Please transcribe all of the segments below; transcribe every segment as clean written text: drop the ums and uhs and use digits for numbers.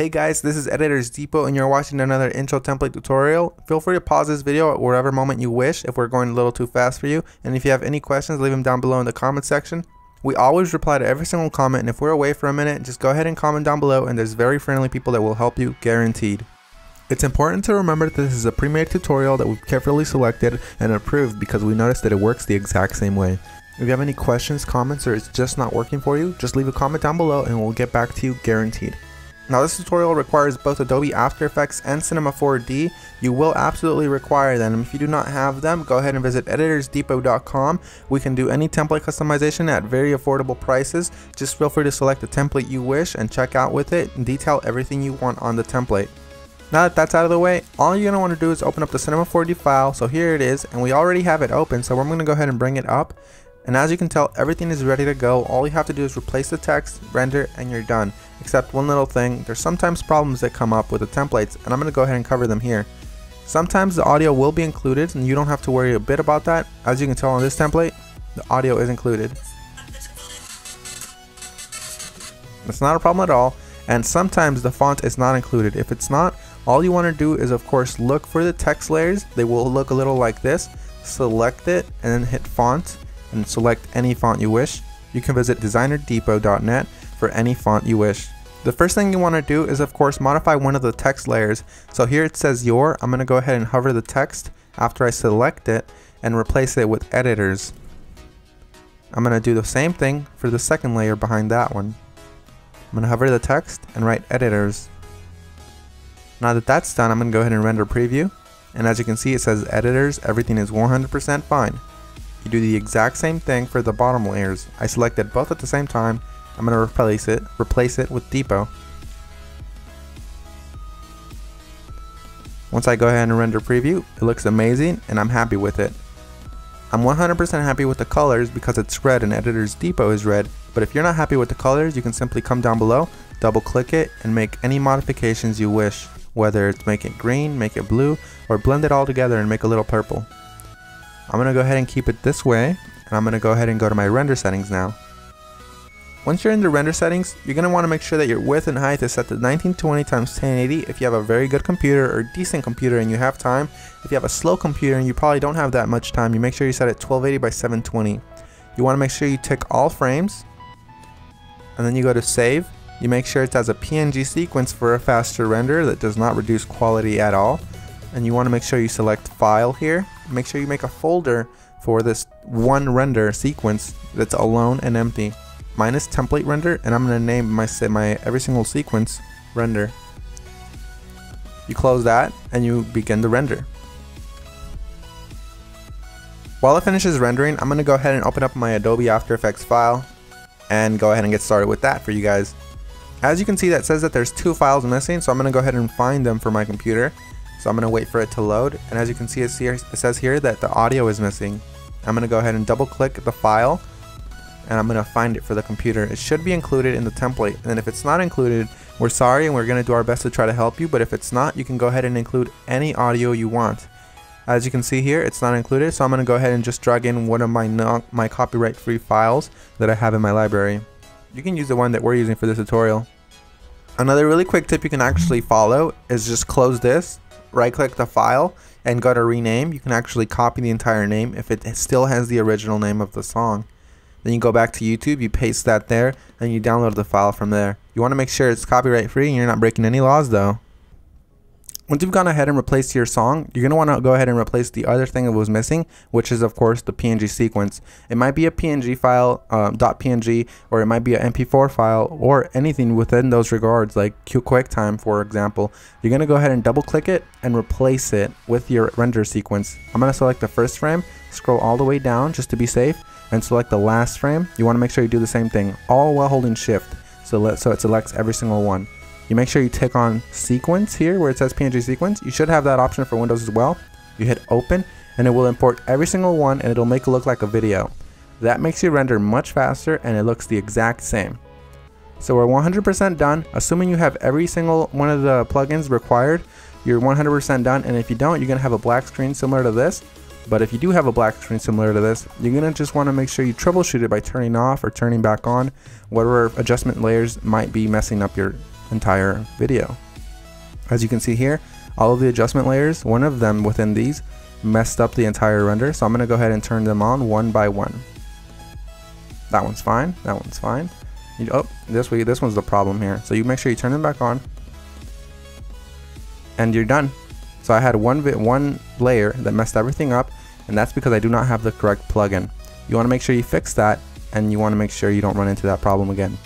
Hey guys, this is Editors Depot and you're watching another intro template tutorial. Feel free to pause this video at whatever moment you wish if we're going a little too fast for you. And if you have any questions, leave them down below in the comment section. We always reply to every single comment, and if we're away for a minute, just go ahead and comment down below and there's very friendly people that will help you, guaranteed. It's important to remember that this is a pre-made tutorial that we've carefully selected and approved because we noticed that it works the exact same way. If you have any questions, comments, or it's just not working for you, just leave a comment down below and we'll get back to you, guaranteed. Now this tutorial requires both Adobe After Effects and Cinema 4D. You will absolutely require them. If you do not have them, go ahead and visit EditorsDepot.com. We can do any template customization at very affordable prices. Just feel free to select the template you wish and check out with it and detail everything you want on the template. Now that that's out of the way, all you're going to want to do is open up the Cinema 4D file. So here it is, and we already have it open, so we're going to go ahead and bring it up. And as you can tell, everything is ready to go. All you have to do is replace the text, render, and you're done. Except one little thing, there's sometimes problems that come up with the templates, and I'm going to go ahead and cover them here. Sometimes the audio will be included, and you don't have to worry a bit about that. As you can tell on this template, the audio is included. That's not a problem at all. And sometimes the font is not included. If it's not, all you want to do is of course look for the text layers. They will look a little like this. Select it and then hit font and select any font you wish. You can visit designerdepot.net for any font you wish. The first thing you want to do is of course modify one of the text layers. So here it says your. I'm going to go ahead and hover the text after I select it and replace it with editors. I'm going to do the same thing for the second layer behind that one. I'm going to hover the text and write editors. Now that that's done, I'm going to go ahead and render preview. And as you can see, it says editors, everything is 100% fine. You do the exact same thing for the bottom layers. I selected both at the same time. I'm going to replace it with Depot. Once I go ahead and render preview, it looks amazing and I'm happy with it. I'm 100% happy with the colors because it's red and Editors Depot is red. But if you're not happy with the colors, you can simply come down below, double click it, and make any modifications you wish. Whether it's make it green, make it blue, or blend it all together and make a little purple. I'm going to go ahead and keep it this way, and I'm going to go ahead and go to my render settings now. Once you're in the render settings, you're going to want to make sure that your width and height is set to 1920 x 1080 if you have a very good computer or decent computer and you have time. If you have a slow computer and you probably don't have that much time, you make sure you set it 1280 by 720. You want to make sure you tick all frames, and then you go to save. You make sure it's as a PNG sequence for a faster render that does not reduce quality at all. And you want to make sure you select file here. Make sure you make a folder for this one render sequence that's alone and empty. Mine is template render, and I'm going to name my every single sequence render. You close that and you begin the render. While it finishes rendering, I'm going to go ahead and open up my Adobe After Effects file and go ahead and get started with that for you guys. As you can see, that says that there's two files missing, so I'm going to go ahead and find them for my computer. So I'm going to wait for it to load, and as you can see, it says here that the audio is missing. I'm going to go ahead and double click the file, and I'm going to find it for the computer. It should be included in the template, and if it's not included, we're sorry and we're going to do our best to try to help you, but if it's not, you can go ahead and include any audio you want. As you can see here, it's not included, so I'm going to go ahead and just drag in one of my copyright-free files that I have in my library. You can use the one that we're using for this tutorial. Another really quick tip you can actually follow is just close this, right click the file, and go to rename. You can actually copy the entire name if it still has the original name of the song. Then you go back to YouTube, you paste that there, and you download the file from there. You want to make sure it's copyright free and you're not breaking any laws though. Once you've gone ahead and replaced your song, you're going to want to go ahead and replace the other thing that was missing, which is of course the PNG sequence. It might be a PNG file, .png, or it might be an MP4 file, or anything within those regards, like QuickTime for example. You're going to go ahead and double click it and replace it with your render sequence. I'm going to select the first frame, scroll all the way down just to be safe, and select the last frame. You want to make sure you do the same thing, all while holding shift, so it selects every single one. You make sure you tick on sequence here where it says PNG sequence. You should have that option for Windows as well. You hit open and it will import every single one and it'll make it look like a video. That makes your render much faster and it looks the exact same. So we're 100% done. Assuming you have every single one of the plugins required, you're 100% done, and if you don't, you're going to have a black screen similar to this. But if you do have a black screen similar to this, you're going to just want to make sure you troubleshoot it by turning off or turning back on whatever adjustment layers might be messing up your entire video. As you can see here, all of the adjustment layers, one of them within these messed up the entire render, so I'm going to go ahead and turn them on one by one. That one's fine, that one's fine. Oh, this one's the problem here. So you make sure you turn them back on, and you're done. So I had one layer that messed everything up, and that's because I do not have the correct plugin. You want to make sure you fix that, and you want to make sure you don't run into that problem again.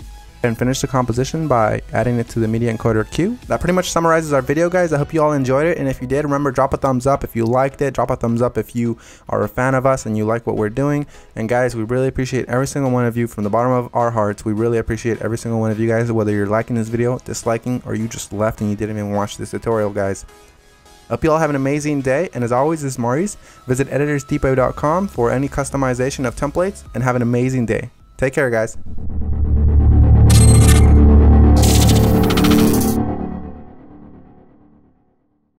And finish the composition by adding it to the media encoder queue. That pretty much summarizes our video, guys. I hope you all enjoyed it, and if you did, remember, drop a thumbs up if you liked it. Drop a thumbs up if you are a fan of us and you like what we're doing. And guys, we really appreciate every single one of you from the bottom of our hearts. We really appreciate every single one of you guys, whether you're liking this video, disliking, or you just left and you didn't even watch this tutorial, guys. Hope you all have an amazing day, and as always, this is Maurice. Visit EditorsDepot.com for any customization of templates, and have an amazing day. Take care, guys.